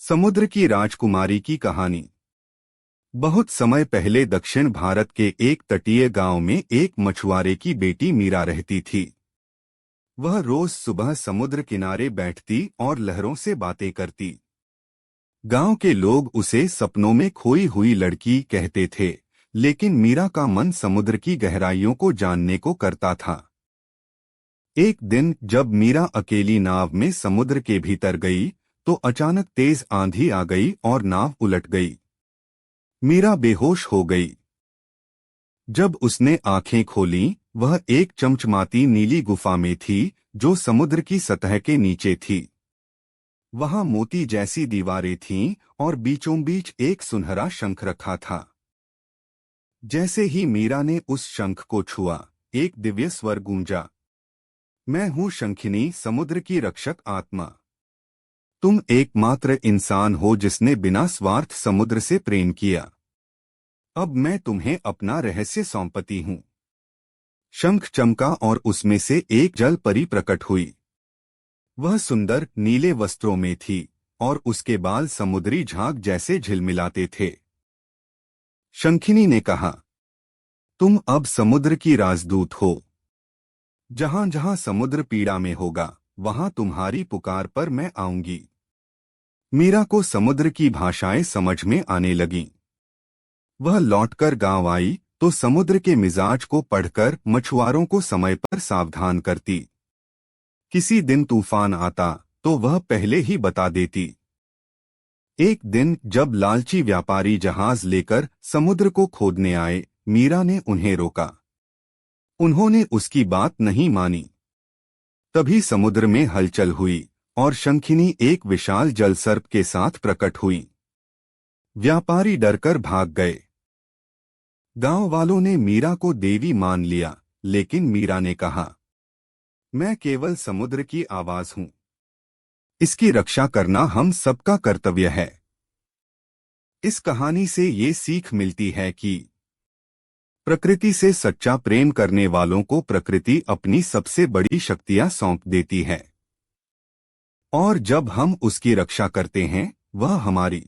समुद्र की राजकुमारी की कहानी। बहुत समय पहले दक्षिण भारत के एक तटीय गांव में एक मछुआरे की बेटी मीरा रहती थी। वह रोज सुबह समुद्र किनारे बैठती और लहरों से बातें करती। गांव के लोग उसे सपनों में खोई हुई लड़की कहते थे, लेकिन मीरा का मन समुद्र की गहराइयों को जानने को करता था। एक दिन जब मीरा अकेली नाव में समुद्र के भीतर गई तो अचानक तेज आंधी आ गई और नाव उलट गई। मीरा बेहोश हो गई। जब उसने आंखें खोलीं, वह एक चमचमाती नीली गुफा में थी जो समुद्र की सतह के नीचे थी। वहां मोती जैसी दीवारें थीं और बीचों बीच एक सुनहरा शंख रखा था। जैसे ही मीरा ने उस शंख को छुआ, एक दिव्य स्वर गूंजा, मैं हूं शंखिनी, समुद्र की रक्षक आत्मा। तुम एकमात्र इंसान हो जिसने बिना स्वार्थ समुद्र से प्रेम किया। अब मैं तुम्हें अपना रहस्य सौंपती हूं। शंख चमका और उसमें से एक जल परी प्रकट हुई। वह सुंदर नीले वस्त्रों में थी और उसके बाल समुद्री झाग जैसे झिलमिलाते थे। शंखिनी ने कहा, तुम अब समुद्र की राजदूत हो। जहां जहां समुद्र पीड़ा में होगा, वहां तुम्हारी पुकार पर मैं आऊंगी। मीरा को समुद्र की भाषाएं समझ में आने लगीं। वह लौटकर गांव आई तो समुद्र के मिजाज को पढ़कर मछुआरों को समय पर सावधान करती। किसी दिन तूफान आता तो वह पहले ही बता देती। एक दिन जब लालची व्यापारी जहाज लेकर समुद्र को खोदने आए, मीरा ने उन्हें रोका। उन्होंने उसकी बात नहीं मानी। तभी समुद्र में हलचल हुई और शंखिनी एक विशाल जलसर्प के साथ प्रकट हुई। व्यापारी डरकर भाग गए। गांव वालों ने मीरा को देवी मान लिया, लेकिन मीरा ने कहा, मैं केवल समुद्र की आवाज हूं। इसकी रक्षा करना हम सबका कर्तव्य है। इस कहानी से ये सीख मिलती है कि प्रकृति से सच्चा प्रेम करने वालों को प्रकृति अपनी सबसे बड़ी शक्तियां सौंप देती है, और जब हम उसकी रक्षा करते हैं, वह हमारी